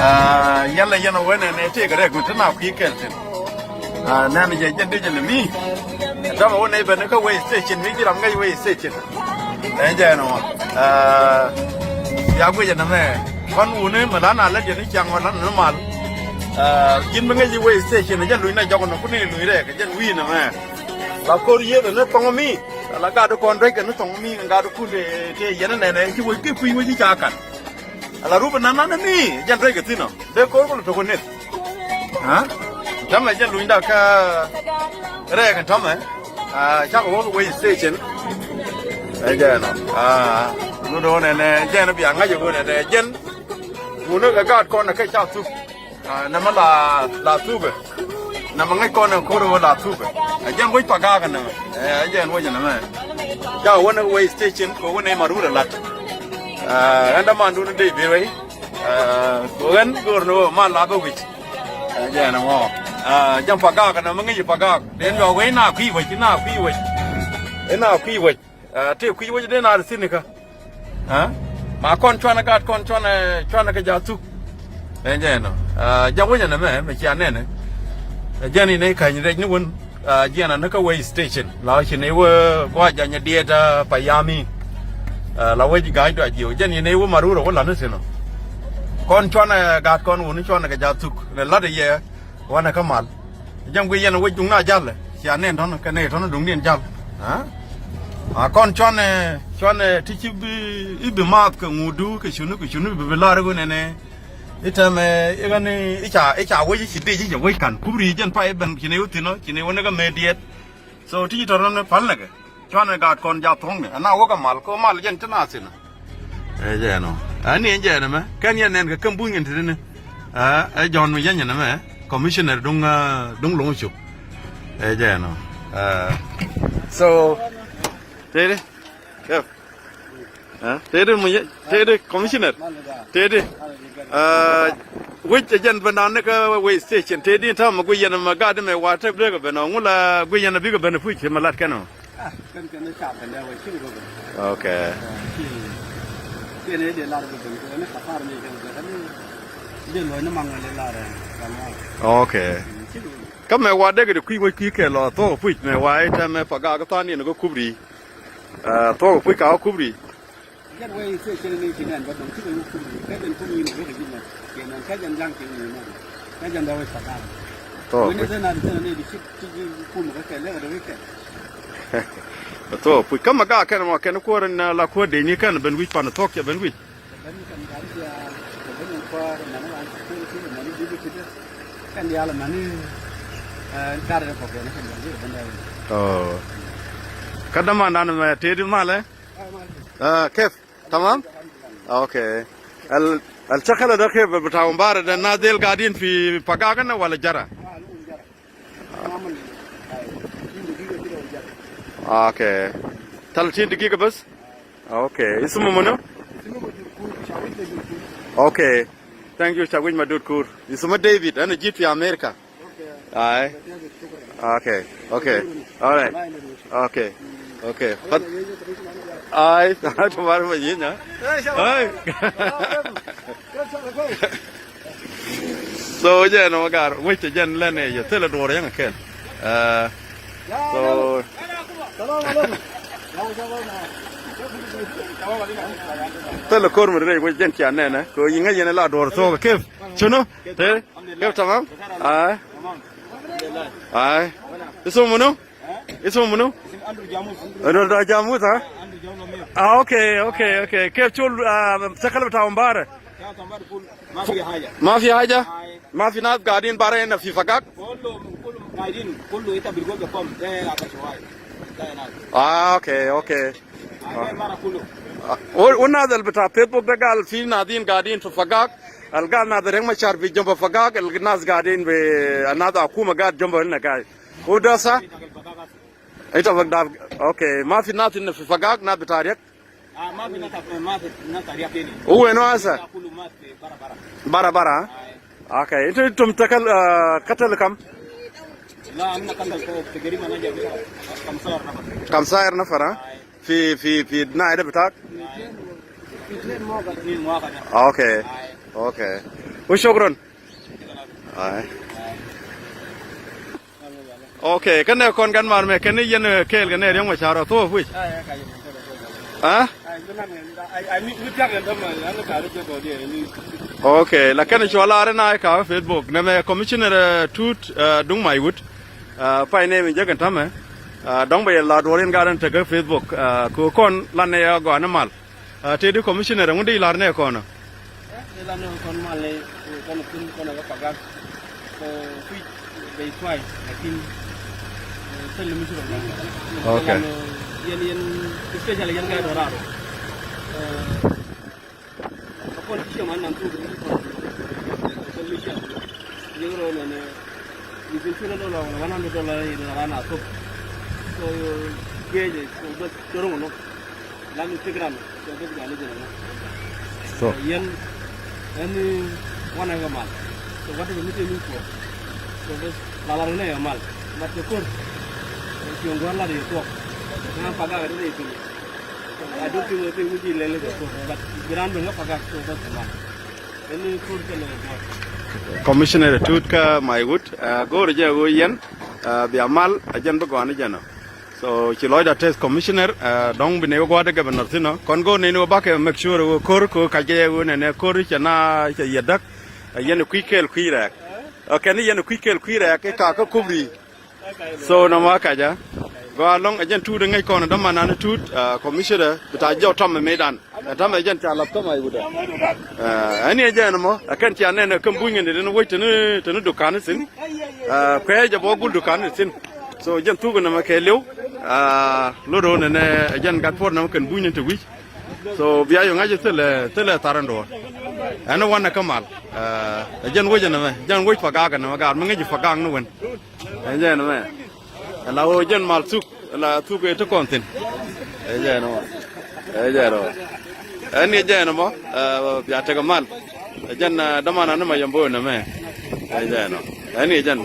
yalla yana wene ne te gare ku tana ku keltin nan je jende jende mi dama wone be ne ka way station mi giram ngai way station je no ya ku je na me kon wune malana la je ni chang wala na mal jin be ngai way station je luina jogono ku ni lui re ka je wi na me la ko ye ne tong mi la ga do kon re ke ne tong mi ga do ku de te yana ne ki wo ki ku wo ji ka kan ala ruba nana ni jan rega tino de ko ko to konet ha tama jan luinda ka rega tama cha ko we station jan no do ne jan bi anga yo ne jan uno ga gat ko na ka cha tu na ma la tu be na ma ngai ko na ko ro la tu be jan we paga ga na jan we jan na ja wona we station ko wona marura lat anda mandu ne dei bewe gogan gorno ma la ba wich ja na mo jam paga kana mangi paga den yo we na kwi wich na kwi wich na kwi wich te kwi wich de na sinika ha ma kon chwana gat kon chwana ka jatu ja no ja we na me cha ne ne ja ni ne ka ni de ni won ja na ka way station la chi ne wo kwa ja nya dieta payami la we ji gai do ji o jen ne wo maru ro la ne sino kon chona ga kon wo ni chona ga ja tuk le la de ye wana ka mal jam gwe yen we dung na jal ya ne don ka ne don dung den jal ha a kon chona ti chi bi ma ka ngudu ka chunu bi la ro ne ne ita me e ga ni icha we ji de ji we kan kubri jen pa e ben ki ne utino ki ne wona ga me diet so ti to ron pal na ga chwana ga kon ja thong ne na wo ka mal ko mal jen tana sina je no ani je na me kan yen nen ka kambu ngin tene ne jon me yen na me commissioner dung long chu je no so tede tede mo tede commissioner tede which jen banan ne ka we station tede ta ma gu yen ma ga de me wa te bre ka bana ngula gu yen bi ka bana fu chi ma lat ka no kan chạm đến đây chịu rồi. Ok. Cái này để làm được cái này cả phàm này cái này để nói nó mang lên là rồi. Ok. Các mẹ qua đây cái quy cái là to phui mẹ qua ấy mẹ phải gà cái tan này nó có cúp đi. To phui cáo cúp đi. Cái này sẽ chơi này chỉ nên bắt đầu chịu được cúp đi. Cái bên cúp đi nó cái gì này. Cái này cái dân giang cái này này. Cái dân đâu phải cả. To. Cái này đi chịu cúp một cái này là được cái. To pui kama ga kana ma kana ko ran la ko de ni kana ben wich pan tok ya ben wich kan dia la mani kar ko ke ne kan dia ben oh kada ma nan ma te di ma le كيف تمام اوكي الشغله ده كيف بتاع مباراه ده الناس ديل قاعدين في بقاقنا ولا جرى اوكي 30 دقيقة بس اوكي اسمه منو اوكي ثانك يو شاوين مدود كور اسمه ديفيد انا جيت في امريكا اي اوكي اوكي alright اوكي اوكي اي تمہارے میں یہ نا so je no gar wichte jen lene je tele dore yang ken so tele kor mere wichte jen kya ne na ko yinga yen la dor so kef chuno te kef tamam ay iso muno ano da jamus ha اوكي كيف تقول سكلة بتاع مبارة ما في حاجة ما في ناس قاعدين برا هنا في فقاق كله إنت بيقول بقوم ده اوكي والناس اللي بتاع فيسبوك ده قال في نادين قاعدين في فقاق القال نادرين ما شعر في جنب فقاق الناس قاعدين الناس حكومة قاعد جنب هنا قاعد وده صح انت فقاق اوكي ما في ناس في فقاق ناس بتاريخ ما في ناس تاريخ هنا هو وينو هسه كله مات برا اوكي انتم قتل كم لا أنا قتل تقريبا أنا جاي 15 نفر في النائب بتاعك اوكي وشكرا اوكي كنا كون كان مار كان ين كيل كان يوم شهر تو فوي ها اوكي لكن شو لا رنا كا فيسبوك نما كوميشنر توت دون ماي وود باي نيم جاكن تام دون بي لا دورين غارن تك فيسبوك كو كون لان يا غو نمال تيدي كوميشنر مودي لا رنا كون la no con male con la Pagag fui dei tuoi lakin se le misuro okay yen special yen ga doraro ko ci man nan tu ko mission euro ne ni bin tuna $100 in rana to so geje so doro no la mi Instagram so ga le so yen any one of mal so what is the meeting for so this lalarune mal but the course if you want to talk na paga re itu I don't think we will lele ko but grand nga paga so that's mal any course le commissioner tut ka my wood go je go yen bi amal ajan ba gwana jana so ci loy da test commissioner dong bi ne go da governor tino kon go ne no ba ke make sure go kor ko ka je go ne kor ci na ci yedak yen kwikel kwira okay ni yen kwikel kwira ke ka ko kubri so na ma ka ja go along ajan tu da ngai ko na da manana tut commissioner bita jaw tam medan tam ajan ta lap to mai guda ani ajan mo akan ci ne kan bunyin ne no woite ne tanu dukan sin kwe ja bo gul dukan sin so jan tu ga na ma ke lew lodo ne jan gatkuoth na kan bunyin te wi so biya yo ngaje tele tarando ana wana kamal jan wojana me jan woj Pagag na ga ma ngaji Pagag no wen jan me la o jan mal suk la tu ke to kontin jan no ani jan mo biya te kamal jan damana na ma yambo na me jan no ani jan